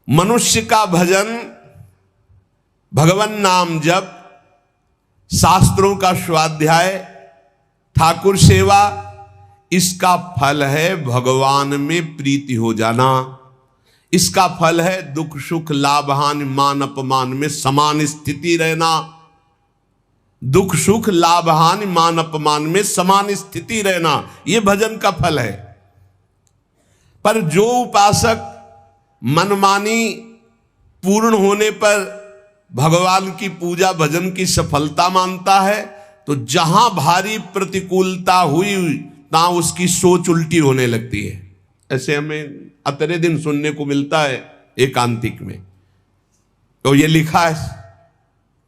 मनुष्य का भजन, भगवान नाम जप, शास्त्रों का स्वाध्याय, ठाकुर सेवा, इसका फल है भगवान में प्रीति हो जाना। इसका फल है दुख सुख लाभ हानि मान अपमान में समान स्थिति रहना। दुख सुख लाभ हानि मान अपमान में समान स्थिति रहना, यह भजन का फल है। पर जो उपासक मनमानी पूर्ण होने पर भगवान की पूजा भजन की सफलता मानता है, तो जहां भारी प्रतिकूलता हुई तहां उसकी सोच उल्टी होने लगती है। ऐसे हमें अतरे दिन सुनने को मिलता है एकांतिक में। तो ये लिखा है,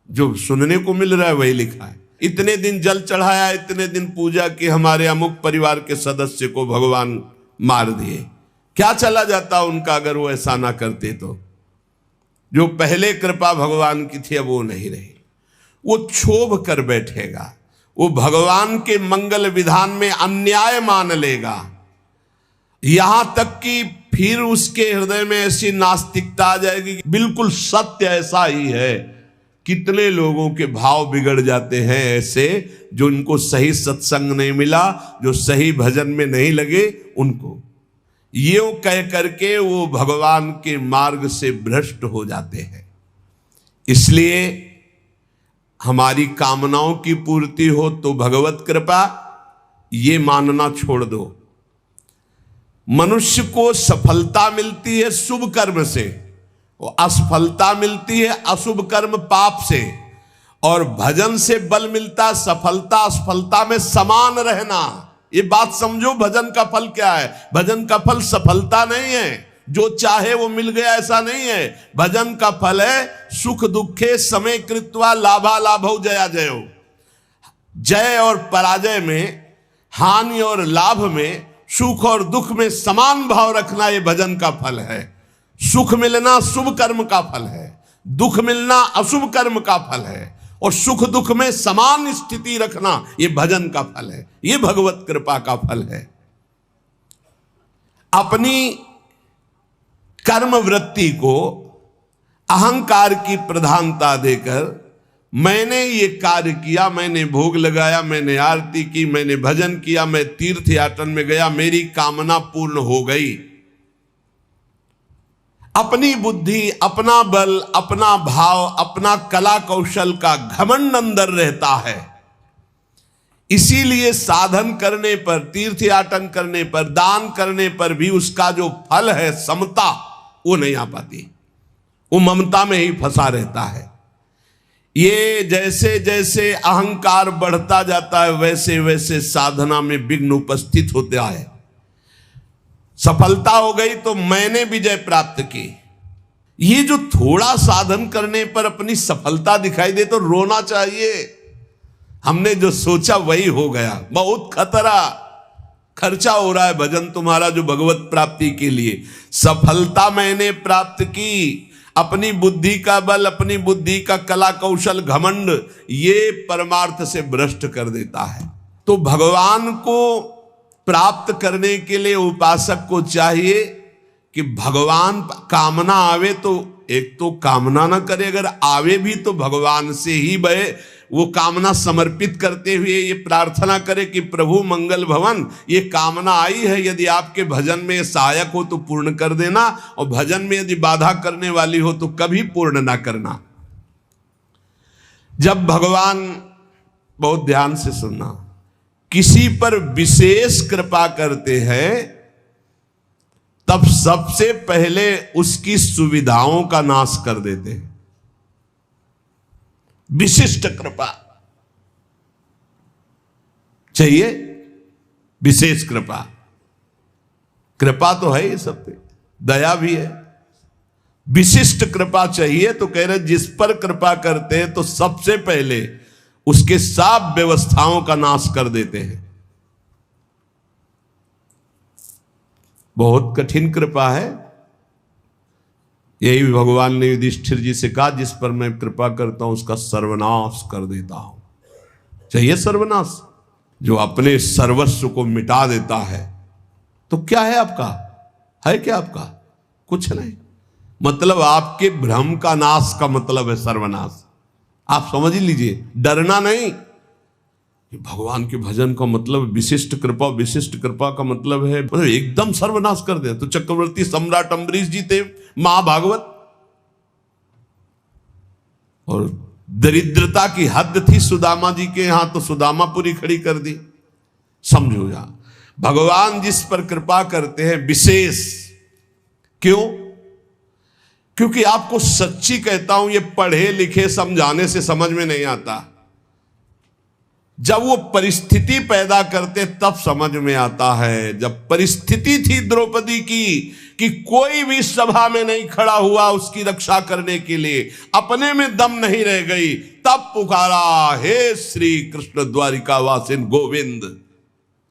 जो सुनने को मिल रहा है वही लिखा है। इतने दिन जल चढ़ाया, इतने दिन पूजा की, हमारे अमुक परिवार के सदस्य को भगवान मार दिए। क्या चला जाता उनका अगर वो ऐसा ना करते तो? जो पहले कृपा भगवान की थी अब वो नहीं रही। वो क्षोभ कर बैठेगा, वो भगवान के मंगल विधान में अन्याय मान लेगा। यहां तक कि फिर उसके हृदय में ऐसी नास्तिकता आ जाएगी, बिल्कुल सत्य ऐसा ही है। कितने लोगों के भाव बिगड़ जाते हैं ऐसे, जो इनको सही सत्संग नहीं मिला, जो सही भजन में नहीं लगे, उनको ये कह करके वो भगवान के मार्ग से भ्रष्ट हो जाते हैं। इसलिए हमारी कामनाओं की पूर्ति हो तो भगवत कृपा, ये मानना छोड़ दो। मनुष्य को सफलता मिलती है शुभ कर्म से, और असफलता मिलती है अशुभ कर्म पाप से। और भजन से बल मिलता सफलता असफलता में समान रहना। ये बात समझो, भजन का फल क्या है? भजन का फल सफलता नहीं है, जो चाहे वो मिल गया ऐसा नहीं है। भजन का फल है सुख दुखे समय कृत्वा लाभा लाभो जया जयो। जय और पराजय में, हानि और लाभ में, सुख और दुख में समान भाव रखना, ये भजन का फल है। सुख मिलना शुभ कर्म का फल है, दुख मिलना अशुभ कर्म का फल है, और सुख दुख में समान स्थिति रखना, ये भजन का फल है, ये भगवत कृपा का फल है। अपनी कर्म वृत्ति को अहंकार की प्रधानता देकर, मैंने ये कार्य किया, मैंने भोग लगाया, मैंने आरती की, मैंने भजन किया, मैं तीर्थ याटन में गया, मेरी कामना पूर्ण हो गई। अपनी बुद्धि, अपना बल, अपना भाव, अपना कला कौशल का घमंड अंदर रहता है। इसीलिए साधन करने पर, तीर्थ याटन करने पर, दान करने पर भी उसका जो फल है समता, वो नहीं आ पाती। वो ममता में ही फंसा रहता है। ये जैसे जैसे अहंकार बढ़ता जाता है, वैसे वैसे साधना में विघ्न उपस्थित होता है। सफलता हो गई तो मैंने विजय प्राप्त की। ये जो थोड़ा साधन करने पर अपनी सफलता दिखाई दे तो रोना चाहिए। हमने जो सोचा वही हो गया, बहुत खतरा खर्चा हो रहा है भजन तुम्हारा जो भगवत प्राप्ति के लिए। सफलता मैंने प्राप्त की, अपनी बुद्धि का बल, अपनी बुद्धि का कला कौशल घमंड, ये परमार्थ से भ्रष्ट कर देता है। तो भगवान को प्राप्त करने के लिए उपासक को चाहिए कि भगवान कामना आवे तो एक तो कामना ना करे, अगर आवे भी तो भगवान से ही बहे। वो कामना समर्पित करते हुए ये प्रार्थना करे कि प्रभु मंगल भवन, ये कामना आई है, यदि आपके भजन में सहायक हो तो पूर्ण कर देना, और भजन में यदि बाधा करने वाली हो तो कभी पूर्ण ना करना। जब भगवान, बहुत ध्यान से सुनना, किसी पर विशेष कृपा करते हैं तब सबसे पहले उसकी सुविधाओं का नाश कर देते हैं। विशिष्ट कृपा चाहिए, विशेष कृपा। कृपा तो है ही सब पे, दया भी है। विशिष्ट कृपा चाहिए तो कह रहे जिस पर कृपा करते हैं तो सबसे पहले उसके सब व्यवस्थाओं का नाश कर देते हैं। बहुत कठिन कृपा है। यही भगवान ने युधिष्ठिर जी से कहा, जिस पर मैं कृपा करता हूं उसका सर्वनाश कर देता हूं। चाहिए सर्वनाश? जो अपने सर्वस्व को मिटा देता है तो क्या है आपका? है क्या आपका? कुछ नहीं। मतलब आपके भ्रम का नाश का मतलब है सर्वनाश। आप समझ लीजिए, डरना नहीं। भगवान के भजन का मतलब विशिष्ट कृपा, विशिष्ट कृपा का मतलब है मतलब एकदम सर्वनाश कर दे। तो चक्रवर्ती सम्राट अम्बरीश जी थे महाभागवत, और दरिद्रता की हद थी सुदामा जी के यहां, तो सुदामा पूरी खड़ी कर दी। समझो जा, भगवान जिस पर कृपा करते हैं विशेष, क्यों? क्योंकि आपको सच्ची कहता हूं, ये पढ़े लिखे समझाने से समझ में नहीं आता। जब वो परिस्थिति पैदा करते तब समझ में आता है। जब परिस्थिति थी द्रौपदी की कि कोई भी सभा में नहीं खड़ा हुआ उसकी रक्षा करने के लिए, अपने में दम नहीं रह गई, तब पुकारा, हे श्री कृष्ण द्वारिका वासिन गोविंद।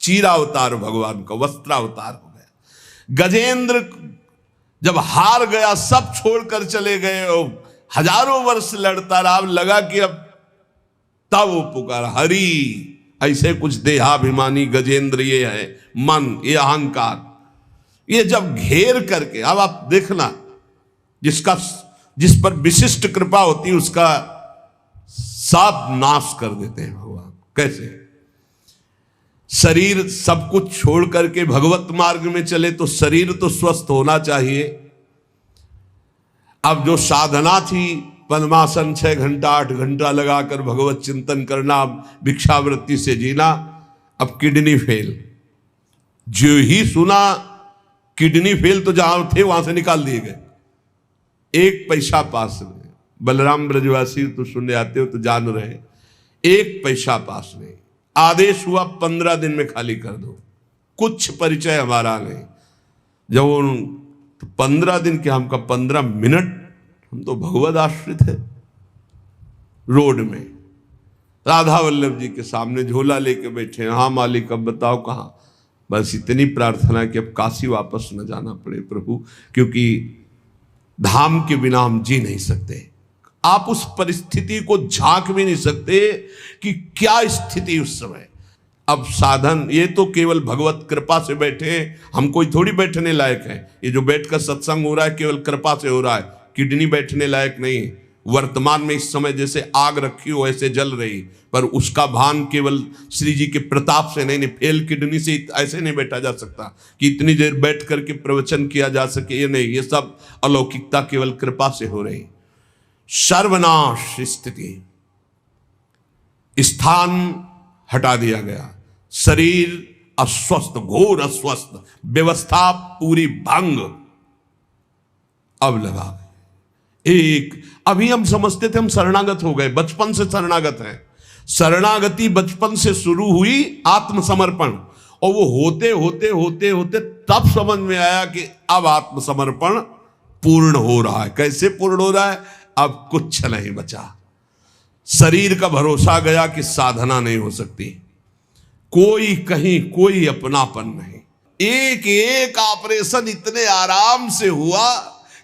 चीरावतार भगवान का वस्त्रावतार हो गया। गजेंद्र जब हार गया, सब छोड़कर चले गए, हजारों वर्ष लड़ता रहा, लगा कि अब, तब वो पुकारा हरि। ऐसे कुछ देहाभिमानी गजेंद्र ये है, मन, ये अहंकार, ये जब घेर करके, अब आप देखना, जिस पर विशिष्ट कृपा होती है उसका सब नाश कर देते हैं भगवान। कैसे? शरीर सब कुछ छोड़ करके भगवत मार्ग में चले तो शरीर तो स्वस्थ होना चाहिए। अब जो साधना थी, पद्मासन 6 घंटा 8 घंटा लगाकर भगवत चिंतन करना, भिक्षावृत्ति से जीना, अब किडनी फेल। जो ही सुना किडनी फेल तो जहां थे वहां से निकाल दिए गए, 1 पैसा पास नहीं। बलराम ब्रजवासी तो सुनने आते हो तो जान रहे, 1 पैसा पास नहीं। आदेश हुआ 15 दिन में खाली कर दो, कुछ परिचय हमारा नहीं। जब वो 15 दिन के, हमका 15 मिनट, हम तो भगवत आश्रित है। रोड में राधा वल्लभ जी के सामने झोला लेके बैठे, हाँ मालिक अब बताओ कहाँ। बस इतनी प्रार्थना कि अब काशी वापस न जाना पड़े प्रभु, क्योंकि धाम के बिना हम जी नहीं सकते। आप उस परिस्थिति को झांक भी नहीं सकते कि क्या स्थिति उस समय। अब साधन ये तो केवल भगवत कृपा से बैठे हैं, हम कोई थोड़ी बैठने लायक है। ये जो बैठकर सत्संग हो रहा है केवल कृपा से हो रहा है, किडनी बैठने लायक नहीं। वर्तमान में इस समय जैसे आग रखी हो ऐसे जल रही, पर उसका भान केवल श्री जी के प्रताप से नहीं। फेल किडनी से ऐसे नहीं बैठा जा सकता कि इतनी देर बैठ करके प्रवचन किया जा सके, ये नहीं। ये सब अलौकिकता केवल कृपा से हो रही। सर्वनाश स्थिति, स्थान हटा दिया गया, शरीर अस्वस्थ, घोर अस्वस्थ, व्यवस्था पूरी भंग। अब लगा एक, अभी हम समझते थे हम शरणागत हो गए, बचपन से शरणागत हैं। शरणागति बचपन से शुरू हुई, आत्मसमर्पण, और वो होते होते होते होते तब समझ में आया कि अब आत्मसमर्पण पूर्ण हो रहा है। कैसे पूर्ण हो रहा है? अब कुछ नहीं बचा। शरीर का भरोसा गया कि साधना नहीं हो सकती, कोई कहीं कोई अपनापन नहीं। एक एक ऑपरेशन इतने आराम से हुआ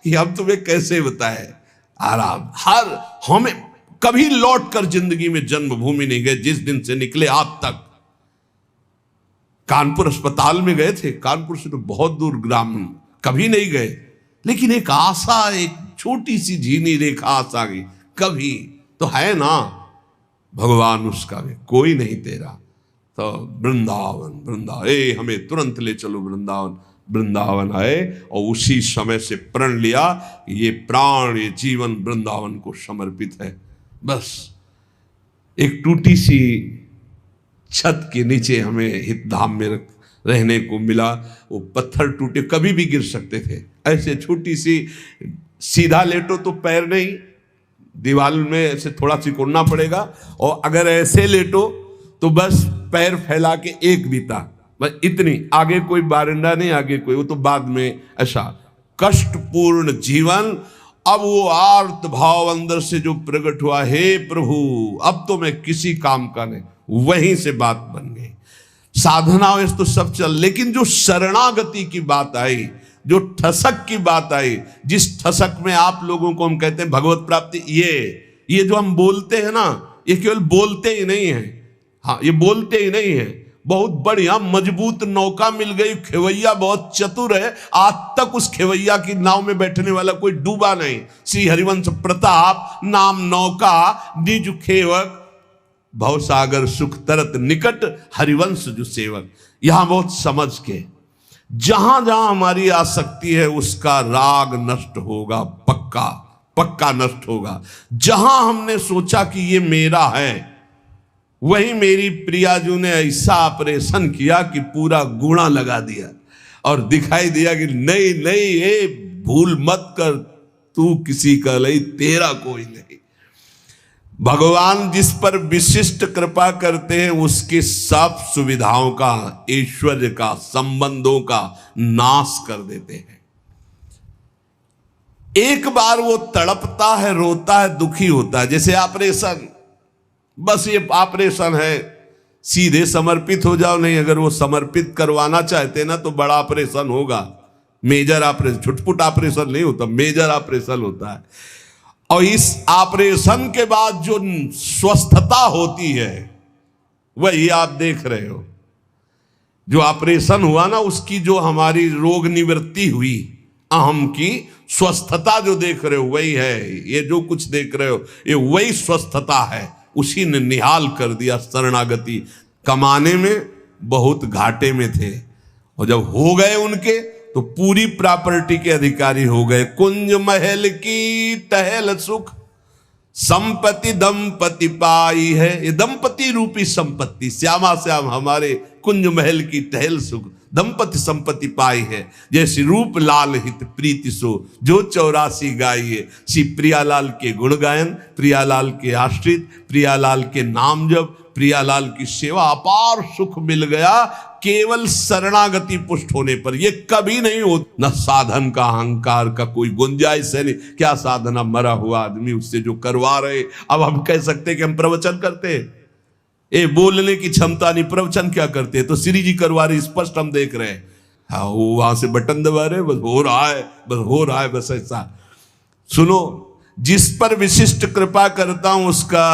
कि हम तुम्हें कैसे बताएं। आराम, हर हमें कभी लौट कर जिंदगी में जन्मभूमि नहीं गए। जिस दिन से निकले आज तक कानपुर अस्पताल में गए थे, कानपुर से तो बहुत दूर ग्राम कभी नहीं गए, लेकिन एक आशा, एक छोटी सी झीनी रेखा आशा की, कभी तो है ना भगवान, उसका भी कोई नहीं तेरा। तो वृंदावन, वृंदावन, हमें तुरंत ले चलो वृंदावन। वृंदावन आए और उसी समय से प्रण लिया ये प्राण, ये जीवन वृंदावन को समर्पित है। बस एक टूटी सी छत के नीचे हमें हितधाम में रहने को मिला। वो पत्थर टूटे, कभी भी गिर सकते थे। ऐसे छोटी सी, सीधा लेटो तो पैर नहीं, दीवार में ऐसे थोड़ा सिकुड़ना पड़ेगा, और अगर ऐसे लेटो तो बस पैर फैला के एक बीता, बस इतनी, आगे कोई बारंडा नहीं, आगे कोई, वो तो बाद में। ऐसा कष्टपूर्ण जीवन। अब वो आर्त भाव अंदर से जो प्रकट हुआ, हे प्रभु अब तो मैं किसी काम का नहीं, वहीं से बात बन गई। साधना वैसे तो सब चल, लेकिन जो शरणागति की बात आई, जो ठसक की बात आई, जिस ठसक में आप लोगों को हम कहते हैं भगवत प्राप्ति, ये जो हम बोलते हैं ना, ये केवल बोलते ही नहीं है। हाँ, ये बोलते ही नहीं है, बहुत बढ़िया मजबूत नौका मिल गई, खेवैया बहुत चतुर है, आज तक उस खेवैया की नाव में बैठने वाला कोई डूबा नहीं। श्री हरिवंश प्रताप नाम नौका, निज खेवक, भवसागर सुख तरत निकट, हरिवंश जो सेवक। यहां बहुत समझ के, जहां जहां हमारी आसक्ति है उसका राग नष्ट होगा, पक्का पक्का नष्ट होगा। जहां हमने सोचा कि ये मेरा है, वही मेरी प्रियाजू ने ऐसा ऑपरेशन किया कि पूरा गुणा लगा दिया और दिखाई दिया कि नहीं नहीं, ये भूल मत कर, तू किसी का नहीं, तेरा कोई नहीं। भगवान जिस पर विशिष्ट कृपा करते हैं उसके सब सुविधाओं का, ऐश्वर्य का, संबंधों का नाश कर देते हैं। एक बार वो तड़पता है, रोता है, दुखी होता है, जैसे ऑपरेशन, बस ये ऑपरेशन है, सीधे समर्पित हो जाओ। नहीं, अगर वो समर्पित करवाना चाहते ना तो बड़ा ऑपरेशन होगा, मेजर ऑपरेशन, छुटपुट ऑपरेशन नहीं होता, मेजर ऑपरेशन होता है। और इस ऑपरेशन के बाद जो स्वस्थता होती है वही आप देख रहे हो। जो ऑपरेशन हुआ ना, उसकी जो हमारी रोग निवृत्ति हुई, अहम की स्वस्थता जो देख रहे हो वही है। ये जो कुछ देख रहे हो ये वही स्वस्थता है, उसी ने निहाल कर दिया। शरणागति कमाने में बहुत घाटे में थे, और जब हो गए उनके तो पूरी प्रॉपर्टी के अधिकारी हो गए। कुंज महल की टहल सुख, संपत्ति दंपति पाई है। ये दंपति रूपी संपत्ति, श्यामा श्याम हमारे कुंज महल की टहल सुख, दंपति संपत्ति पाई है। जैसे रूप लाल हित प्रीति सो, जो 84 गाइए। श्री प्रियालाल के गुण गायन, प्रियालाल के आश्रित, प्रियालाल के नाम जप, प्रियालाल की सेवा, अपार सुख मिल गया केवल शरणागति पुष्ट होने पर। ये कभी नहीं हो, न साधन का अहंकार का कोई गुंजाइश है नहीं। क्या साधना, मरा हुआ आदमी उससे जो करवा रहे। अब हम कह सकते कि हम प्रवचन करते हैं, ये बोलने की क्षमता नहीं, प्रवचन क्या करते हैं? तो श्री जी करवा रहे, स्पष्ट हम देख रहे हैं। हाँ, वो वहां से बटन दबा रहे, बस हो रहा है, बस हो रहा है, बस ऐसा। सुनो, जिस पर विशिष्ट कृपा करता हूं उसका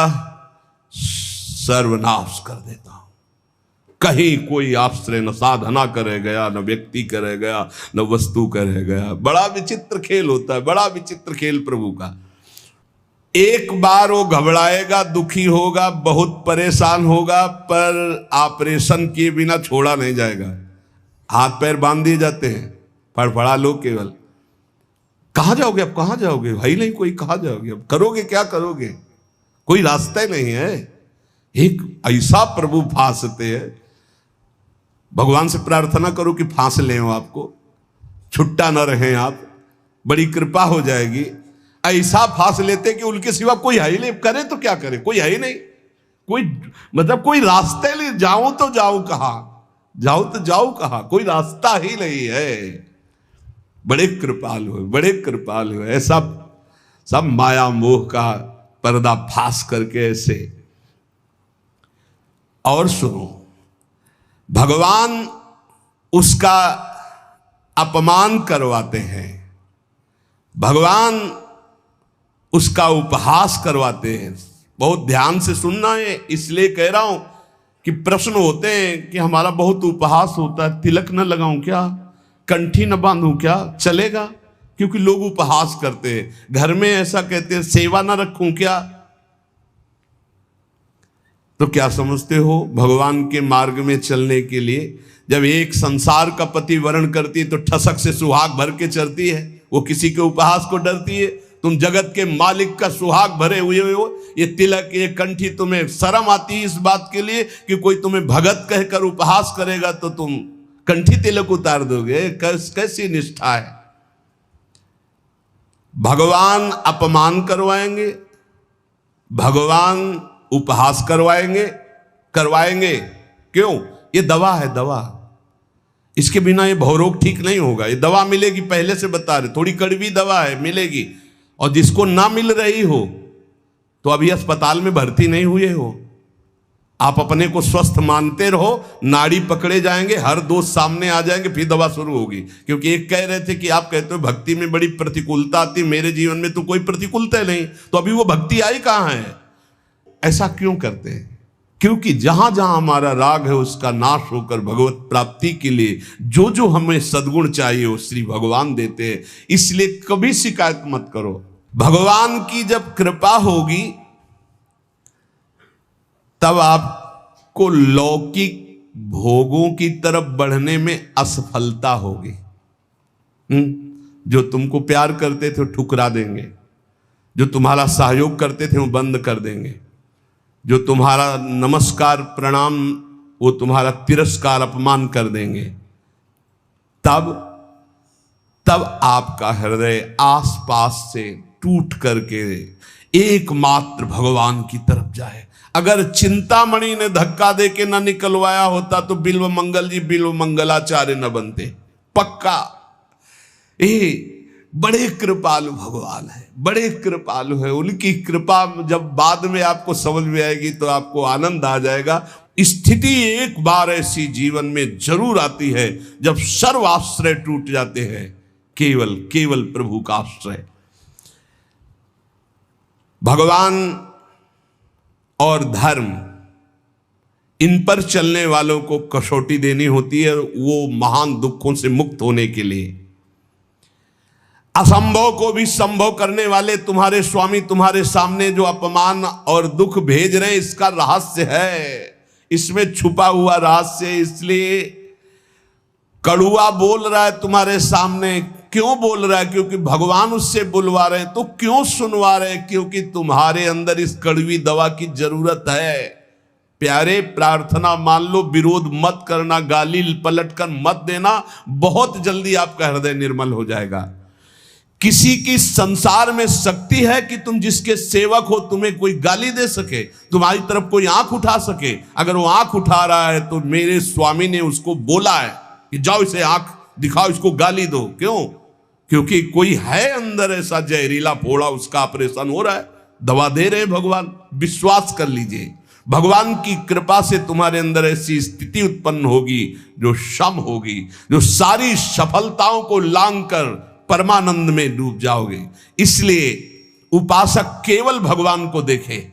सर्वनाश कर देता हूं। कहीं कोई आश्रय न साधना करे गया, न व्यक्ति करे गया, न वस्तु करे गया। बड़ा विचित्र खेल होता है, बड़ा विचित्र खेल प्रभु का। एक बार वो घबराएगा, दुखी होगा, बहुत परेशान होगा, पर ऑपरेशन किए बिना छोड़ा नहीं जाएगा। हाथ पैर बांध दिए जाते हैं, फड़फड़ा लो केवल। कहां जाओगे अब, कहां जाओगे भाई? नहीं कोई, कहां जाओगे अब, करोगे क्या करोगे? कोई रास्ता नहीं है। एक ऐसा प्रभु फांसते हैं, भगवान से प्रार्थना करो कि फांस लें आपको, छुट्टा न रहे आप, बड़ी कृपा हो जाएगी। ऐसा फांस लेते कि उनके सिवा कोई है ही नहीं, करे तो क्या करे, कोई है ही नहीं, कोई मतलब कोई रास्ते नहीं। जाऊं तो जाऊं कहां, जाऊं तो जाऊं कहां, कोई रास्ता ही नहीं है। बड़े कृपालु है, बड़े कृपालु है। ऐसा सब माया मोह का पर्दा फांस करके ऐसे। और सुनो, भगवान उसका अपमान करवाते हैं, भगवान उसका उपहास करवाते हैं। बहुत ध्यान से सुनना है, इसलिए कह रहा हूं कि प्रश्न होते हैं कि हमारा बहुत उपहास होता है, तिलक न लगाऊं क्या, कंठी न बांधूं क्या, चलेगा? क्योंकि लोग उपहास करते हैं। घर में ऐसा कहते हैं, सेवा न रखूं क्या? तो क्या समझते हो, भगवान के मार्ग में चलने के लिए जब एक संसार का पति वर्ण करती है तो ठसक से सुहाग भर के चलती है, वो किसी के उपहास को डरती है। तुम जगत के मालिक का सुहाग भरे हुए हो, ये तिलक, ये कंठी, तुम्हें शर्म आती है इस बात के लिए कि कोई तुम्हें भगत कहकर उपहास करेगा तो तुम कंठी तिलक उतार दोगे? कैसी निष्ठा है? भगवान अपमान करवाएंगे, भगवान उपहास करवाएंगे। क्यों? ये दवा है, दवा। इसके बिना ये भवरोग ठीक नहीं होगा। ये दवा मिलेगी, पहले से बता रहे, थोड़ी कड़वी दवा है, मिलेगी। और जिसको ना मिल रही हो तो अभी अस्पताल में भर्ती नहीं हुए हो, आप अपने को स्वस्थ मानते रहो, नाड़ी पकड़े जाएंगे, हर दोष सामने आ जाएंगे, फिर दवा शुरू होगी। क्योंकि एक कह रहे थे कि आप कहते हो भक्ति में बड़ी प्रतिकूलता आती, मेरे जीवन में तो कोई प्रतिकूलता नहीं, तो अभी वो भक्ति आई कहां है? ऐसा क्यों करते हैं? क्योंकि जहां जहां हमारा राग है उसका नाश होकर भगवत प्राप्ति के लिए जो जो हमें सद्गुण चाहिए वो श्री भगवान देते हैं। इसलिए कभी शिकायत मत करो। भगवान की जब कृपा होगी तब आपको लौकिक भोगों की तरफ बढ़ने में असफलता होगी। जो तुमको प्यार करते थे वो ठुकरा देंगे, जो तुम्हारा सहयोग करते थे वो बंद कर देंगे, जो तुम्हारा नमस्कार प्रणाम वो तुम्हारा तिरस्कार अपमान कर देंगे। तब आपका हृदय आसपास से टूट करके एकमात्र भगवान की तरफ जाए। अगर चिंतामणि ने धक्का दे के न निकलवाया होता तो बिल्व मंगल जी बिल्व मंगलाचार्य न बनते, पक्का। बड़े कृपालु भगवान है, बड़े कृपालु है। उनकी कृपा जब बाद में आपको समझ में आएगी तो आपको आनंद आ जाएगा। स्थिति एक बार ऐसी जीवन में जरूर आती है जब सर्व आश्रय टूट जाते हैं, केवल केवल प्रभु का आश्रय। भगवान और धर्म, इन पर चलने वालों को कसौटी देनी होती है, वो महान दुखों से मुक्त होने के लिए। असंभव को भी संभव करने वाले तुम्हारे स्वामी तुम्हारे सामने जो अपमान और दुख भेज रहे हैं, इसका रहस्य है, इसमें छुपा हुआ रहस्य। इसलिए कड़ुआ बोल रहा है तुम्हारे सामने, क्यों बोल रहा है? क्योंकि भगवान उससे बुलवा रहे हैं। तो क्यों सुनवा रहे हैं? क्योंकि तुम्हारे अंदर इस कड़वी दवा की जरूरत है। प्यारे, प्रार्थना मान लो, विरोध मत करना, गाली पलट कर मत देना, बहुत जल्दी आपका हृदय निर्मल हो जाएगा। किसी की संसार में शक्ति है कि तुम जिसके सेवक हो तुम्हें कोई गाली दे सके, तुम्हारी तरफ कोई आंख उठा सके? अगर वो आंख उठा रहा है तो मेरे स्वामी ने उसको बोला है कि जाओ इसे आंख दिखाओ, इसको गाली दो। क्यों? क्योंकि कोई है अंदर ऐसा जहरीला फोड़ा, उसका ऑपरेशन हो रहा है, दवा दे रहे भगवान। विश्वास कर लीजिए, भगवान की कृपा से तुम्हारे अंदर ऐसी स्थिति उत्पन्न होगी जो क्षम होगी, जो सारी सफलताओं को लांग कर परमानंद में डूब जाओगे। इसलिए उपासक केवल भगवान को देखे।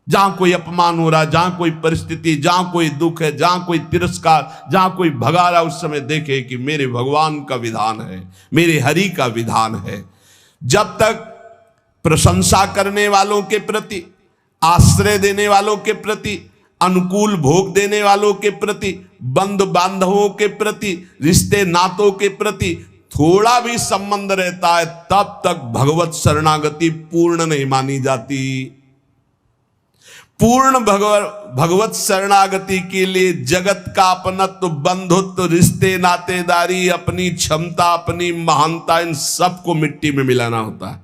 जहां कोई अपमान हो रहा, जहां कोई परिस्थिति, जहां कोई दुख है, जहां कोई तिरस्कार, जहां कोई भगा रहा, उस समय देखे कि मेरे भगवान का विधान है, मेरे हरि का विधान है। जब तक प्रशंसा करने वालों के प्रति, आश्रय देने वालों के प्रति, अनुकूल भोग देने वालों के प्रति, बंधु बांधवों के प्रति, रिश्ते नातों के प्रति थोड़ा भी संबंध रहता है, तब तक भगवत शरणागति पूर्ण नहीं मानी जाती। पूर्ण भगवत शरणागति के लिए जगत का अपनत्व, बंधुत्व, रिश्ते नातेदारी, अपनी क्षमता, अपनी महानता, इन सबको मिट्टी में मिलाना होता है।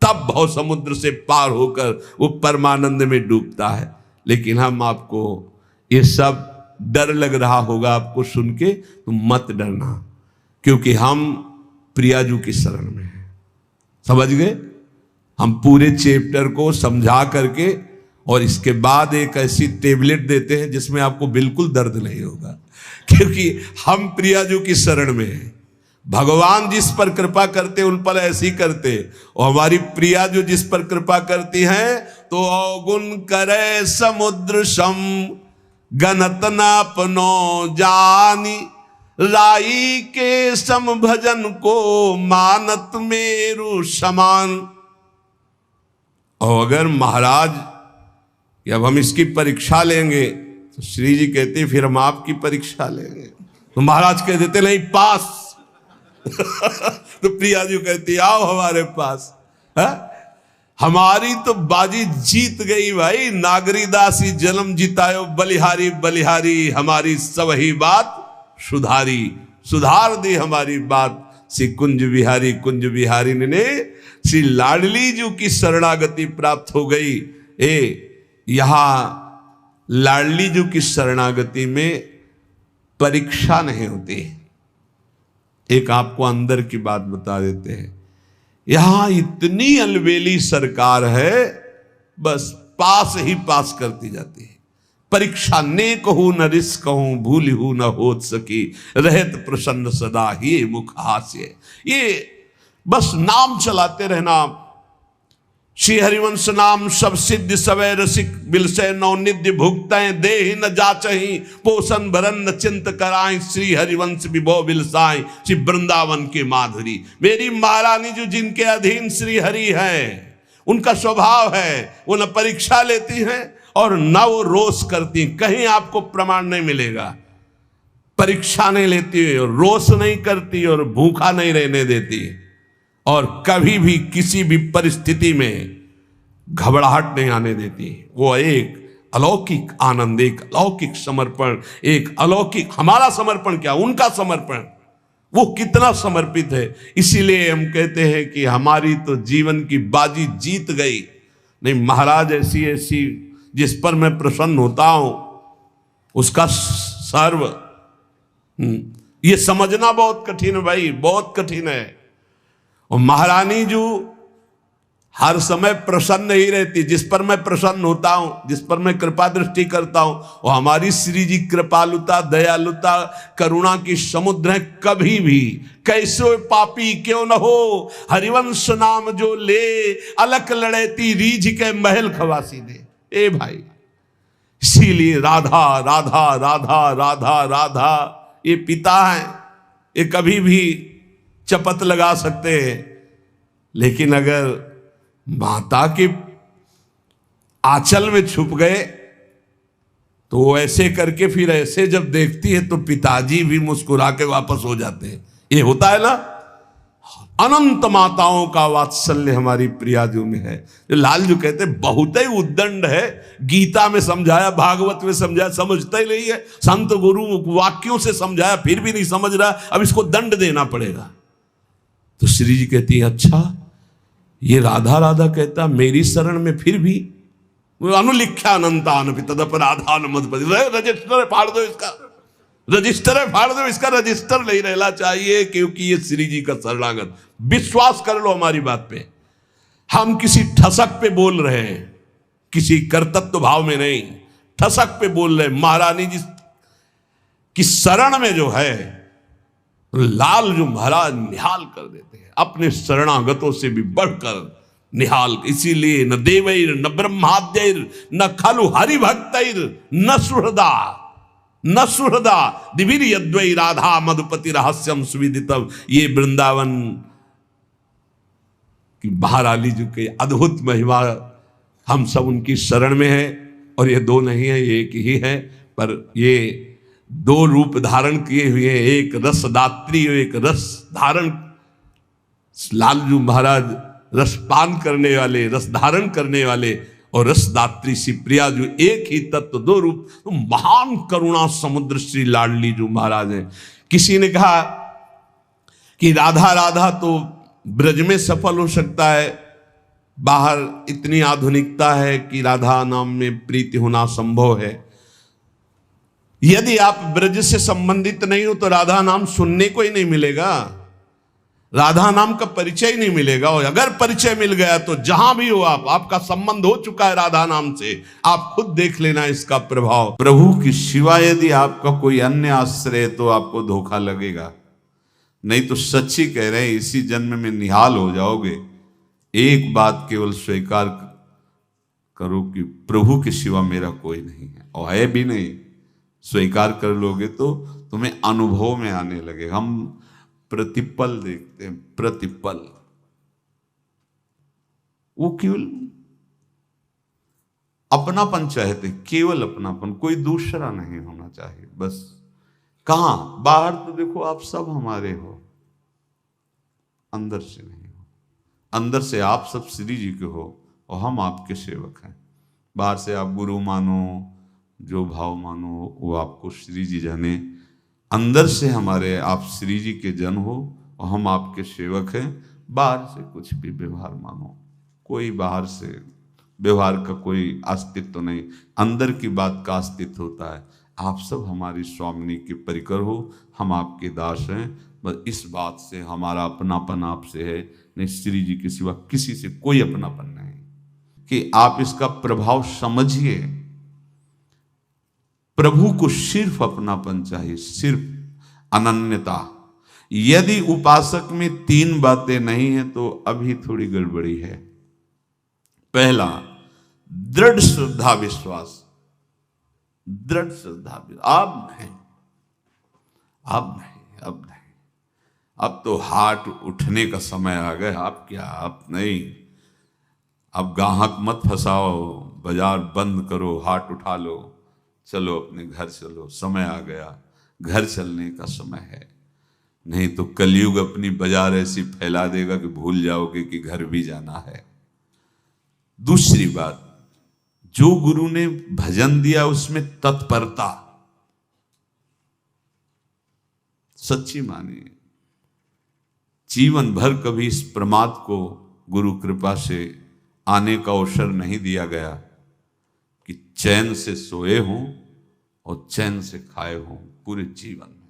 तब भव समुद्र से पार होकर वो परमानंद में डूबता है। लेकिन हम आपको ये सब डर लग रहा होगा आपको सुन के, तो मत डरना, क्योंकि हम प्रियाजू की शरण में हैं। समझ गए? हम पूरे चैप्टर को समझा करके और इसके बाद एक ऐसी टेबलेट देते हैं जिसमें आपको बिल्कुल दर्द नहीं होगा, क्योंकि हम प्रियाजू की शरण में हैं। भगवान जिस पर कृपा करते उन पर ऐसी करते, और हमारी प्रिया जो जिस पर कृपा करती हैं तो अवगुण करे समुद्र सम, गनत ना अपनो जानी, राई के सम भजन को मानत मेरु समान। और अगर महाराज कि अब हम इसकी परीक्षा लेंगे, तो श्री जी कहते फिर हम आपकी परीक्षा लेंगे। तो महाराज कह देते नहीं, पास। तो प्रिया जी कहती आओ हमारे पास। है? हमारी तो बाजी जीत गई भाई। नागरीदासी जन्म जितायो बलिहारी बलिहारी, हमारी सब ही बात सुधारी, सुधार दी हमारी बात। श्री कुंज बिहारी ने श्री लाडली जी की शरणागति प्राप्त हो गई। यहां लाडली जी की शरणागति में परीक्षा नहीं होती। एक आपको अंदर की बात बता देते हैं, यहां इतनी अलबेली सरकार है, बस पास ही पास करती जाती है। परीक्षा ने कहूं न रिस कहूं, भूल हूं न होत सकी, रहत प्रसन्न सदा ही मुख हास्य। ये बस नाम चलाते रहना, श्री हरिवंश नाम सब सिद्ध सवै रसिक बिलसै नवनिध्य भुगतै देहि न जाचहि पोषण भरन न चिंत कराई श्री हरिवंश विभो बिलसाई श्री वृंदावन के माधुरी। मेरी महारानी जो जिनके अधीन श्री हरि है, उनका स्वभाव है वो न परीक्षा लेती हैं और न वो रोष करती। कहीं आपको प्रमाण नहीं मिलेगा। परीक्षा नहीं लेती, रोष नहीं करती और भूखा नहीं रहने देती, और कभी भी किसी भी परिस्थिति में घबराहट नहीं आने देती। वो एक अलौकिक आनंद, एक अलौकिक समर्पण, एक अलौकिक, हमारा समर्पण क्या, उनका समर्पण, वो कितना समर्पित है। इसीलिए हम कहते हैं कि हमारी तो जीवन की बाजी जीत गई। नहीं, महाराज ऐसी ऐसी जिस पर मैं प्रसन्न होता हूं उसका सर्व, ये समझना बहुत कठिन है भाई, बहुत कठिन है। और महारानी जो हर समय प्रसन्न ही रहती, जिस पर मैं प्रसन्न होता हूं, जिस पर मैं कृपा दृष्टि करता हूं, वो हमारी श्री जी कृपालुता, दयालुता, करुणा की समुद्र है। कभी भी कैसे पापी क्यों न हो, हरिवंश नाम जो ले, अलक लड़ेती रीझ के महल खवासी दे। ए भाई, इसीलिए राधा राधा राधा राधा राधा ये पिता है, ये कभी भी चपत लगा सकते हैं, लेकिन अगर माता के आंचल में छुप गए तो वो ऐसे करके फिर ऐसे जब देखती है तो पिताजी भी मुस्कुरा के वापस हो जाते हैं। ये होता है ना, अनंत माताओं का वात्सल्य हमारी प्रियाजू में है। जो लाल जो कहते बहुत ही उद्दंड है, गीता में समझाया, भागवत में समझाया, समझता ही नहीं है। संत गुरु वाक्यों से समझाया फिर भी नहीं समझ रहा, अब इसको दंड देना पड़ेगा। तो श्री जी कहती है, अच्छा ये राधा राधा कहता मेरी शरण में फिर भी अनुलिख्या अनंतान तदप राधा मधुपति। रजिस्टर फाड़ दो इसका, रजिस्टर है फाड़ दो इसका, रजिस्टर नहीं रहना चाहिए, क्योंकि ये श्री जी का शरणागत। विश्वास कर लो हमारी बात पे, हम किसी ठसक पे बोल रहे हैं, किसी कर्तव्य भाव में नहीं, ठसक पे बोल रहे हैं। महारानी जी की शरण में जो है, लाल जो महाराज निहाल कर देते हैं, अपने शरणागतों से भी बढ़कर निहाल। इसीलिए न देवैर न ब्रह्माद्यैर न खलु हरिभक्तैर न सुहृदा न सुहृदा दिवीर यद्वै राधा मधुपति रहस्यम सुविदितम। ये वृंदावन की महारानी जी के अद्भुत महिमा, हम सब उनकी शरण में है। और ये दो नहीं है, ये एक ही है, पर ये दो रूप धारण किए हुए हैं, एक रसदात्री और एक रस धारण। लालजू महाराज रसपान करने वाले, रस धारण करने वाले, और रसदात्री श्री प्रिया जो एक ही तत्व दो रूप। तो महान करुणा समुद्र श्री लाडली जो महाराज है। किसी ने कहा कि राधा राधा तो ब्रज में सफल हो सकता है, बाहर इतनी आधुनिकता है कि राधा नाम में प्रीति होना संभव है। यदि आप ब्रज से संबंधित नहीं हो तो राधा नाम सुनने को ही नहीं मिलेगा, राधा नाम का परिचय ही नहीं मिलेगा। और अगर परिचय मिल गया तो जहां भी हो आप, आपका संबंध हो चुका है राधा नाम से, आप खुद देख लेना इसका प्रभाव। प्रभु की सिवा यदि आपका कोई अन्य आश्रय तो आपको धोखा लगेगा। नहीं तो सच्ची कह रहे हैं, इसी जन्म में निहाल हो जाओगे। एक बात केवल स्वीकार करो कि प्रभु के सिवा मेरा कोई नहीं है, और है भी नहीं। स्वीकार कर लोगे तो तुम्हें अनुभव में आने लगे। हम प्रतिपल देखते हैं, प्रतिपल, वो केवल अपनापन चाहते, केवल अपनापन, कोई दूसरा नहीं होना चाहिए बस। कहां बाहर तो देखो आप सब हमारे हो, अंदर से नहीं हो। अंदर से आप सब श्री जी के हो और हम आपके सेवक हैं। बाहर से आप गुरु मानो, जो भाव मानो, वो आपको श्री जी जाने। अंदर से हमारे आप श्री जी के जन हो और हम आपके सेवक हैं। बाहर से कुछ भी व्यवहार मानो, कोई बाहर से व्यवहार का कोई अस्तित्व नहीं, अंदर की बात का अस्तित्व होता है। आप सब हमारी स्वामिनी के परिकर हो, हम आपके दास हैं। बस इस बात से हमारा अपनापन आपसे है, नहीं श्री जी के सिवा किसी से कोई अपनापन नहीं। कि आप इसका प्रभाव समझिए। प्रभु को सिर्फ अपनापन चाहिए, सिर्फ अनन्यता। यदि उपासक में तीन बातें नहीं है तो अभी थोड़ी गड़बड़ी है। पहला, दृढ़ श्रद्धा विश्वास। दृढ़ श्रद्धा विश्वास। अब नहीं, अब नहीं, अब नहीं, अब तो हाथ उठने का समय आ गया। अब क्या, अब नहीं, अब गाहक मत फंसाओ, बाजार बंद करो, हाथ उठा लो, चलो अपने घर चलो, समय आ गया, घर चलने का समय है। नहीं तो कलयुग अपनी बाजार ऐसी फैला देगा कि भूल जाओगे कि घर भी जाना है। दूसरी बात, जो गुरु ने भजन दिया उसमें तत्परता, सच्ची मानिए। जीवन भर कभी इस प्रमाद को गुरु कृपा से आने का अवसर नहीं दिया गया कि चैन से सोए हों और चैन से खाए हों। पूरे जीवन में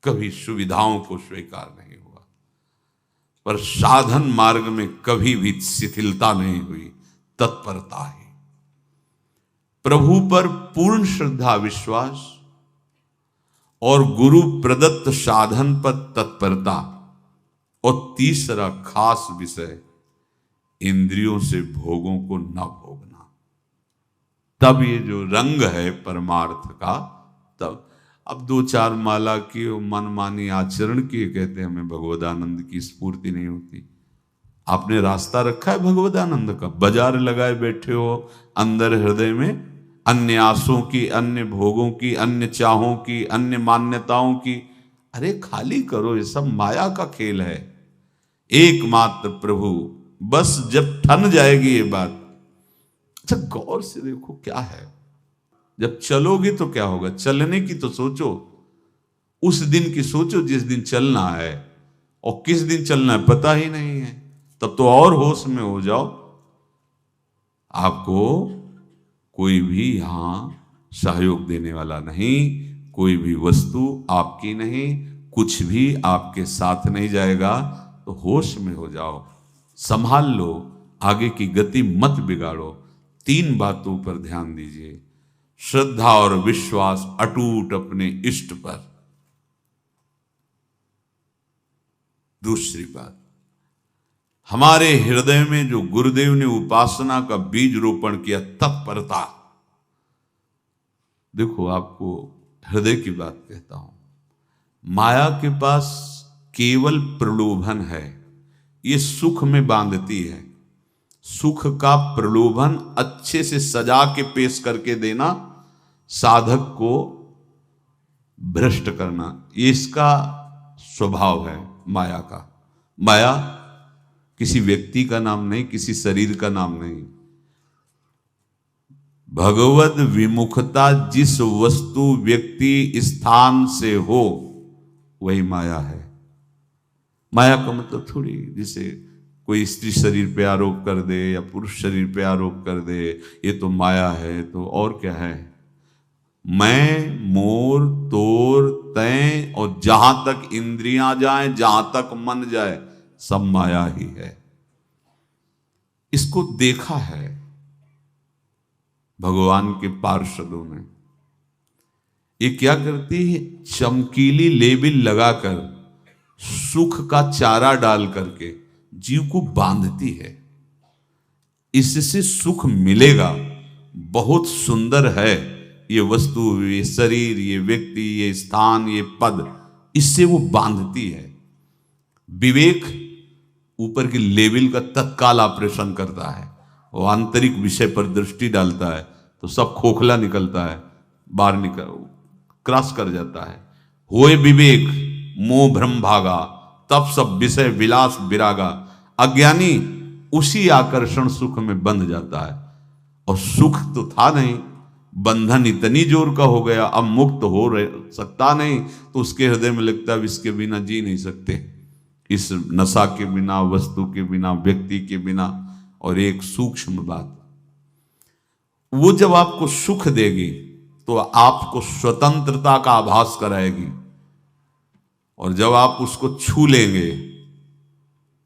कभी सुविधाओं को स्वीकार नहीं हुआ, पर साधन मार्ग में कभी भी शिथिलता नहीं हुई, तत्परता ही। प्रभु पर पूर्ण श्रद्धा विश्वास और गुरु प्रदत्त साधन पर तत्परता। और तीसरा खास विषय, इंद्रियों से भोगों को न भोगना। तब ये जो रंग है परमार्थ का, तब अब 2-4 माला की मनमानी आचरण किए कहते हैं हमें भगवदानंद की स्फूर्ति नहीं होती। आपने रास्ता रखा है भगवदानंद का, बाजार लगाए बैठे हो अंदर हृदय में, अन्य आसों की, अन्य भोगों की, अन्य चाहों की, अन्य मान्यताओं की। अरे खाली करो, ये सब माया का खेल है। एकमात्र प्रभु, बस जब ठन जाएगी ये बात। अच्छा गौर से देखो क्या है, जब चलोगे तो क्या होगा, चलने की तो सोचो, उस दिन की सोचो जिस दिन चलना है, और किस दिन चलना है पता ही नहीं है, तब तो और होश में हो जाओ। आपको कोई भी यहां सहयोग देने वाला नहीं, कोई भी वस्तु आपकी नहीं, कुछ भी आपके साथ नहीं जाएगा। तो होश में हो जाओ, संभाल लो, आगे की गति मत बिगाड़ो। 3 बातों पर ध्यान दीजिए, श्रद्धा और विश्वास अटूट अपने इष्ट पर। दूसरी बात, हमारे हृदय में जो गुरुदेव ने उपासना का बीज रोपण किया, तत्परता। देखो आपको हृदय की बात कहता हूं, माया के पास केवल प्रलोभन है, ये सुख में बांधती है। सुख का प्रलोभन अच्छे से सजा के पेश करके देना, साधक को भ्रष्ट करना, ये इसका स्वभाव है माया का। माया किसी व्यक्ति का नाम नहीं, किसी शरीर का नाम नहीं। भगवद विमुखता जिस वस्तु व्यक्ति स्थान से हो वही माया है। माया का मतलब थोड़ी जैसे कोई स्त्री शरीर पे आरोप कर दे या पुरुष शरीर पे आरोप कर दे, ये तो माया है। तो और क्या है, मैं, मोर, तोर, तय और जहां तक इंद्रियां जाएं, जहां तक मन जाए, सब माया ही है। इसको देखा है भगवान के पार्षदों ने। ये क्या करती है, चमकीली लेबिल लगाकर, सुख का चारा डाल करके जीव को बांधती है। इससे सुख मिलेगा, बहुत सुंदर है ये वस्तु, ये शरीर, ये व्यक्ति, ये स्थान, ये पद, इससे वो बांधती है। विवेक ऊपर की लेवल का तत्काल ऑपरेशन करता है, वो आंतरिक विषय पर दृष्टि डालता है तो सब खोखला निकलता है, बाहर निकल क्रॉस कर जाता है। होए विवेक मोह भ्रम भागा, तब सब विषय विलास विरागा। अज्ञानी उसी आकर्षण सुख में बंध जाता है, और सुख तो था नहीं, बंधन इतनी जोर का हो गया, अब मुक्त हो सकता नहीं, तो उसके हृदय में लगता है इसके बिना जी नहीं सकते, इस नशा के बिना, वस्तु के बिना, व्यक्ति के बिना। और एक सूक्ष्म बात, वो जब आपको सुख देगी तो आपको स्वतंत्रता का आभास कराएगी, और जब आप उसको छू लेंगे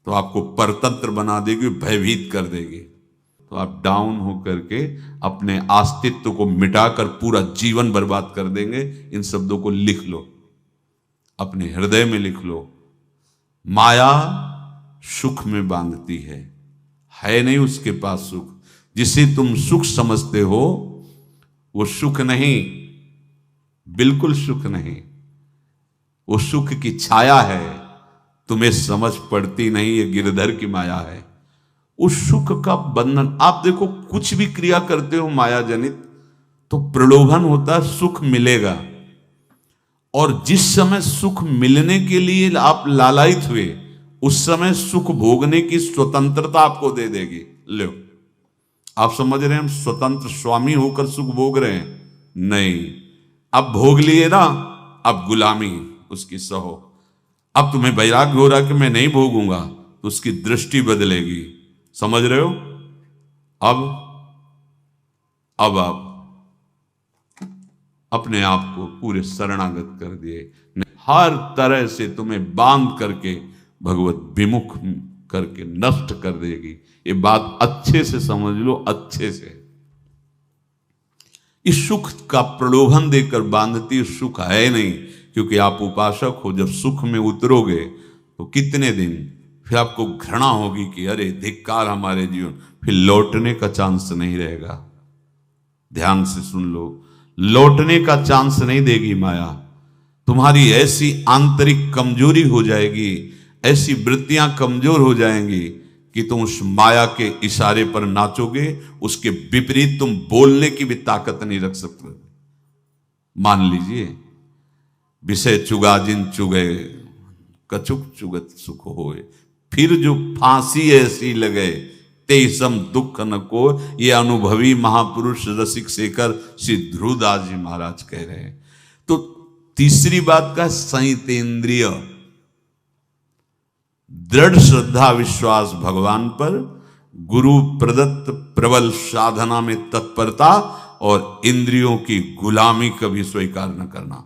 तो आपको परतंत्र बना देगी, भयभीत कर देगी। तो आप डाउन होकर के अपने अस्तित्व को मिटाकर पूरा जीवन बर्बाद कर देंगे। इन शब्दों को लिख लो, अपने हृदय में लिख लो। माया सुख में बांधती है, है नहीं उसके पास सुख। जिसे तुम सुख समझते हो वो सुख नहीं, बिल्कुल सुख नहीं, वो सुख की छाया है, तुम्हें समझ पड़ती नहीं, ये गिरधर की माया है। उस सुख का बंधन, आप देखो कुछ भी क्रिया करते हो माया जनित तो प्रलोभन होता है सुख मिलेगा, और जिस समय सुख मिलने के लिए आप लालायित हुए उस समय सुख भोगने की स्वतंत्रता आपको दे देगी। लो, आप समझ रहे हैं हम स्वतंत्र स्वामी होकर सुख भोग रहे हैं? नहीं, अब भोग लिए ना, अब गुलामी उसकी सहो। अब तुम्हें वैराग्य हो रहा कि मैं नहीं भोगूंगा तो उसकी दृष्टि बदलेगी। समझ रहे हो? अब आप अपने आप को पूरे शरणागत कर दिए, हर तरह से तुम्हें बांध करके भगवत विमुख करके नष्ट कर देगी। ये बात अच्छे से समझ लो, अच्छे से। इस सुख का प्रलोभन देकर बांधती सुख है नहीं, क्योंकि आप उपासक हो। जब सुख में उतरोगे तो कितने दिन फिर आपको घृणा होगी कि अरे धिक्कार हमारे जीवन, फिर लौटने का चांस नहीं रहेगा। ध्यान से सुन लो, लौटने का चांस नहीं देगी माया। तुम्हारी ऐसी आंतरिक कमजोरी हो जाएगी, ऐसी वृत्तियां कमजोर हो जाएंगी कि तुम उस माया के इशारे पर नाचोगे, उसके विपरीत तुम बोलने की भी ताकत नहीं रख सकते। मान लीजिए, विषय चुगा जिन चुगे, कछुक चुगत सुख होए, फिर जो फांसी ऐसी लगे तेसम दुख न को। ये अनुभवी महापुरुष रसिक शेखर श्री ध्रुवदास जी महाराज कह रहे हैं। तो तीसरी बात का संयतेंद्रिय, दृढ़ श्रद्धा विश्वास भगवान पर, गुरु प्रदत्त प्रबल साधना में तत्परता, और इंद्रियों की गुलामी कभी स्वीकार न करना।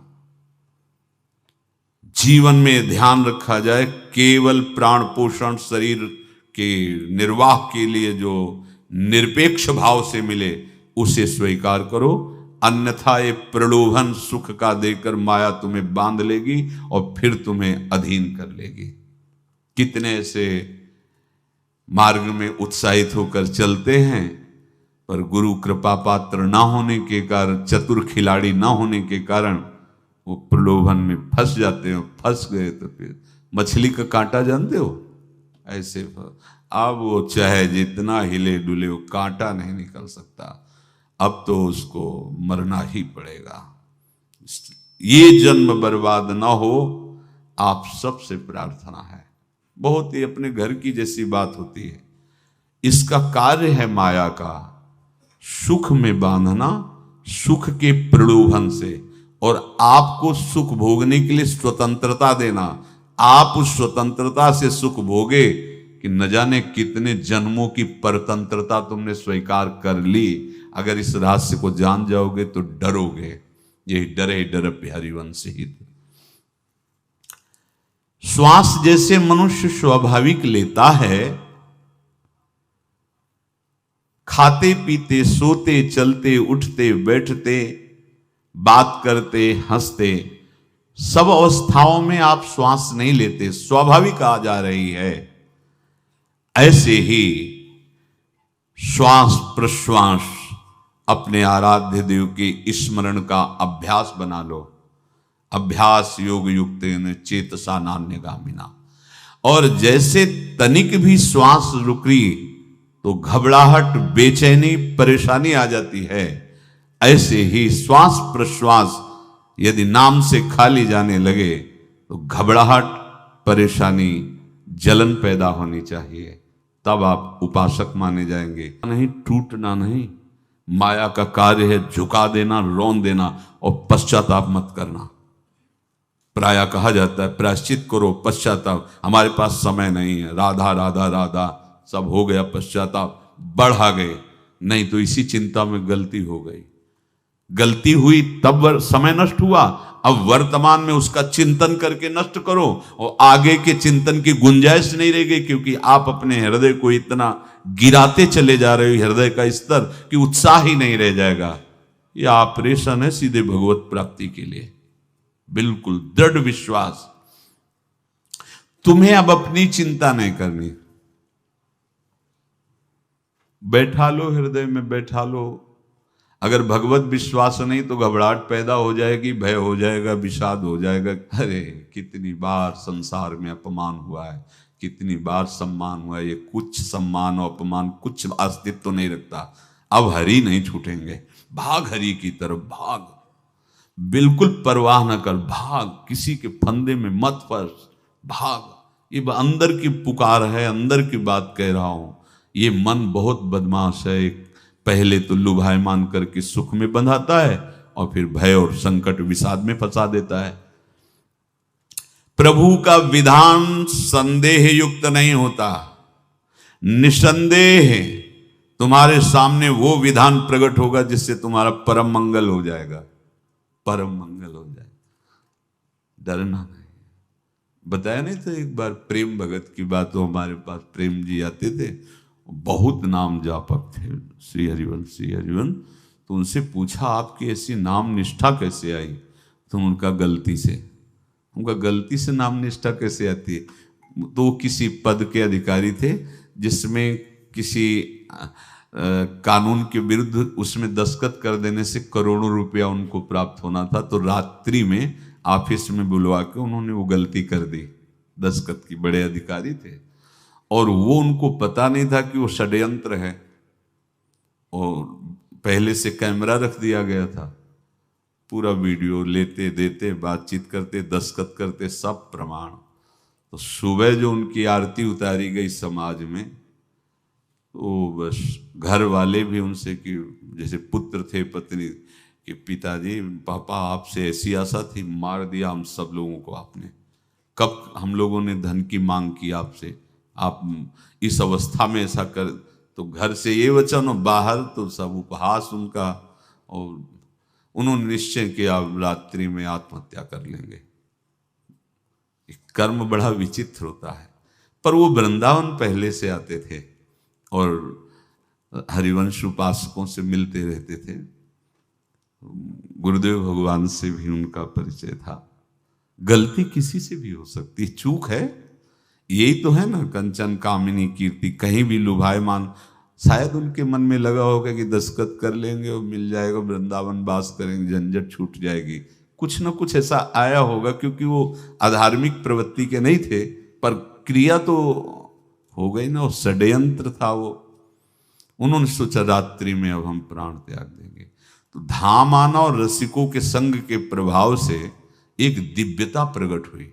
जीवन में ध्यान रखा जाए, केवल प्राण पोषण शरीर के निर्वाह के लिए जो निरपेक्ष भाव से मिले उसे स्वीकार करो, अन्यथा ये प्रलोभन सुख का देकर माया तुम्हें बांध लेगी और फिर तुम्हें अधीन कर लेगी। कितने ऐसे मार्ग में उत्साहित होकर चलते हैं, पर गुरु कृपा पात्र ना होने के कारण, चतुर खिलाड़ी ना होने के कारण वो प्रलोभन में फंस जाते हो। फंस गए तो फिर मछली का कांटा जानते हो, ऐसे अब वो चाहे जितना हिले डुले वो कांटा नहीं निकल सकता, अब तो उसको मरना ही पड़ेगा। ये जन्म बर्बाद ना हो, आप सबसे प्रार्थना है। बहुत ही अपने घर की जैसी बात होती है। इसका कार्य है माया का सुख में बांधना, सुख के प्रलोभन से, और आपको सुख भोगने के लिए स्वतंत्रता देना। आप उस स्वतंत्रता से सुख भोगे कि न जाने कितने जन्मों की परतंत्रता तुमने स्वीकार कर ली। अगर इस रहस्य को जान जाओगे तो डरोगे। यही डरे डर हरिवंश ही। श्वास जैसे मनुष्य स्वाभाविक लेता है, खाते पीते सोते चलते उठते बैठते बात करते हंसते, सब अवस्थाओं में आप श्वास नहीं लेते, स्वाभाविक आ जा रही है। ऐसे ही श्वास प्रश्वास अपने आराध्य देव के स्मरण का अभ्यास बना लो। अभ्यास योग युक्तेन चेतसा नान्यगामिना। और जैसे तनिक भी श्वास रुकी तो घबराहट, बेचैनी, परेशानी आ जाती है, ऐसे ही श्वास प्रश्वास यदि नाम से खाली जाने लगे तो घबराहट, परेशानी, जलन पैदा होनी चाहिए। तब आप उपासक माने जाएंगे। नहीं, टूटना नहीं। माया का कार्य है झुका देना, रौन देना, और पश्चाताप मत करना। प्राय कहा जाता है प्रायश्चित करो, पश्चाताप। हमारे पास समय नहीं है, राधा राधा राधा सब हो गया, पश्चाताप बढ़ा गए। नहीं तो इसी चिंता में गलती हो गई, गलती हुई तब समय नष्ट हुआ। अब वर्तमान में उसका चिंतन करके नष्ट करो, और आगे के चिंतन की गुंजाइश नहीं रहेगी, क्योंकि आप अपने हृदय को इतना गिराते चले जा रहे हो, हृदय का स्तर, कि उत्साह ही नहीं रह जाएगा। यह ऑपरेशन है सीधे भगवत प्राप्ति के लिए। बिल्कुल दृढ़ विश्वास। तुम्हें अब अपनी चिंता नहीं करनी। बैठा लो, हृदय में बैठा लो। अगर भगवत विश्वास नहीं तो घबराहट पैदा हो जाएगी, भय हो जाएगा, विषाद हो जाएगा। अरे कितनी बार संसार में अपमान हुआ है, कितनी बार सम्मान हुआ है। ये कुछ सम्मान और अपमान कुछ अस्तित्व तो नहीं रखता। अब हरि नहीं छूटेंगे, भाग हरि की तरफ भाग, बिल्कुल परवाह न कर, भाग, किसी के फंदे में मत फंस, भाग। ये अंदर की पुकार है, अंदर की बात कह रहा हूं। ये मन बहुत बदमाश है, पहले तो लुभायमान करके सुख में बंधाता है और फिर भय और संकट विषाद में फंसा देता है। प्रभु का विधान संदेह युक्त नहीं होता, निसंदेह तुम्हारे सामने वो विधान प्रकट होगा जिससे तुम्हारा परम मंगल हो जाएगा, परम मंगल हो जाएगा। डरना नहीं। बताया नहीं था एक बार प्रेम भगत की बात, तो हमारे पास प्रेम जी आते थे, बहुत नाम जापक थे, श्री हरिवंश श्री हरिवंश। तो उनसे पूछा आपकी ऐसी नाम निष्ठा कैसे आई? तो उनका गलती से नाम निष्ठा कैसे आती है? तो वो किसी पद के अधिकारी थे जिसमें किसी कानून के विरुद्ध उसमें दस्तखत कर देने से करोड़ों रुपया उनको प्राप्त होना था। तो रात्रि में ऑफिस में बुलवा के उन्होंने वो गलती कर दी, दस्तखत की, बड़े अधिकारी थे। और वो उनको पता नहीं था कि वो षड्यंत्र है, और पहले से कैमरा रख दिया गया था, पूरा वीडियो लेते देते, बातचीत करते, दस्तखत करते, सब प्रमाण। तो सुबह जो उनकी आरती उतारी गई समाज में, तो बस घर वाले भी उनसे कि जैसे पुत्र थे पत्नी कि पिताजी पापा आपसे ऐसी आशा थी, मार दिया हम सब लोगों को आपने। कब हम लोगों ने धन की मांग की आपसे, आप इस अवस्था में ऐसा कर। तो घर से ये वचन और बाहर तो सब उपहास उनका, और उन्होंने निश्चय किया रात्रि में आत्महत्या कर लेंगे। कर्म बड़ा विचित्र होता है। पर वो वृंदावन पहले से आते थे और हरिवंश उपासकों से मिलते रहते थे, गुरुदेव भगवान से भी उनका परिचय था। गलती किसी से भी हो सकती, चूक है, यही तो है ना, कंचन कामिनी कीर्ति, कहीं भी लुभायमान। शायद उनके मन में लगा होगा कि दस्तखत कर लेंगे और मिल जाएगा, वृंदावन वास करेंगे, झंझट छूट जाएगी। कुछ ना कुछ ऐसा आया होगा, क्योंकि वो अधार्मिक प्रवृत्ति के नहीं थे, पर क्रिया तो हो गई ना, वो षड्यंत्र था वो। उन्होंने सोचा रात्रि में अब हम प्राण त्याग देंगे। तो धाम आना और रसिकों के संग के प्रभाव से एक दिव्यता प्रकट हुई।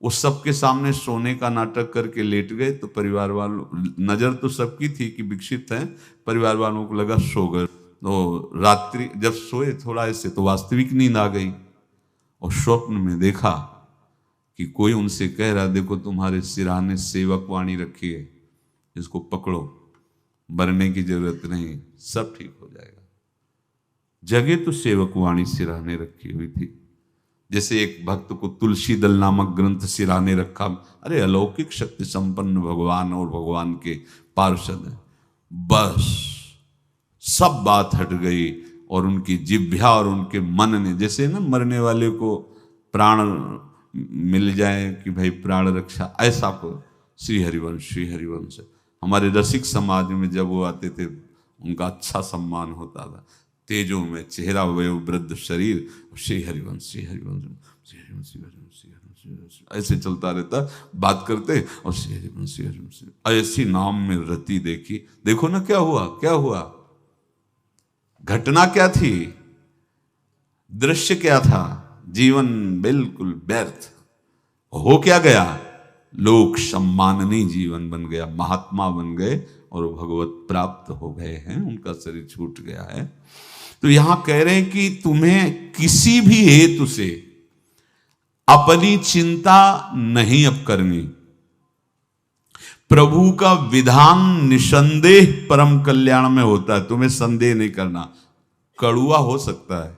वो सबके सामने सोने का नाटक करके लेट गए, तो परिवार वालों, नजर तो सबकी थी कि विकसित है, परिवार वालों को लगा सो गए। तो रात्रि जब सोए थोड़ा ऐसे, तो वास्तविक नींद आ गई, और स्वप्न में देखा कि कोई उनसे कह रहा, देखो तुम्हारे सिरहाने सेवक वाणी रखी है, इसको पकड़ो, मरने की जरूरत नहीं, सब ठीक हो जाएगा। जगह तो सेवक वाणी सिरहाने रखी हुई थी, जैसे एक भक्त को तुलसी दल नामक ग्रंथ सिरहाने रखा। अरे अलौकिक शक्ति संपन्न भगवान और भगवान के पार्षद हैं। बस सब बात हट गई, और उनकी जिह्वा और उनके मन ने, जैसे ना मरने वाले को प्राण मिल जाए कि भाई प्राण रक्षा, ऐसा को श्री हरिवंश हमारे रसिक समाज में जब वो आते थे उनका अच्छा सम्मान होता था। तेजो में चेहरा, वयो वृद्ध शरीर, श्री हरिवंश ऐसे चलता रहता, बात करते और श्री हरिवंश ऐसी नाम में रति देखी। देखो ना क्या हुआ, घटना क्या थी, दृश्य क्या था, जीवन बिल्कुल व्यर्थ हो क्या गया, लोक सम्माननीय जीवन बन गया, महात्मा बन गए और भगवत प्राप्त हो गए हैं, उनका शरीर छूट गया है। तो यहां कह रहे हैं कि तुम्हें किसी भी हेतु से अपनी चिंता नहीं अब करनी। प्रभु का विधान निसंदेह परम कल्याण में होता है, तुम्हें संदेह नहीं करना। कड़ुआ हो सकता है,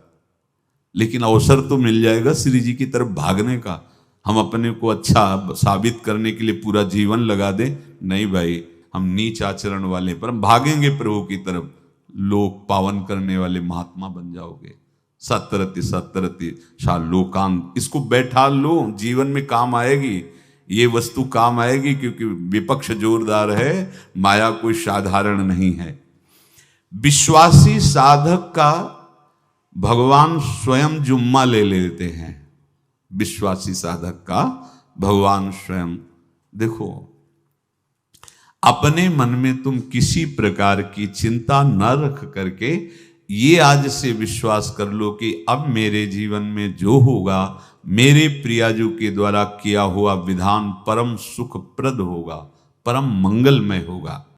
लेकिन अवसर तो मिल जाएगा श्री जी की तरफ भागने का। हम अपने को अच्छा साबित करने के लिए पूरा जीवन लगा दें, नहीं भाई, हम नीच आचरण वाले, पर हम भागेंगे प्रभु की तरफ, लोक पावन करने वाले महात्मा बन जाओगे। सतरति शाह लोकांत, इसको बैठा लो, जीवन में काम आएगी। ये वस्तु काम आएगी, क्योंकि विपक्ष जोरदार है, माया कोई साधारण नहीं है। विश्वासी साधक का भगवान स्वयं जुम्मा ले लेते हैं। विश्वासी साधक का भगवान स्वयं, देखो अपने मन में तुम किसी प्रकार की चिंता न रख करके ये आज से विश्वास कर लो कि अब मेरे जीवन में जो होगा, मेरे प्रियाजू के द्वारा किया हुआ विधान परम सुखप्रद होगा, परम मंगलमय होगा।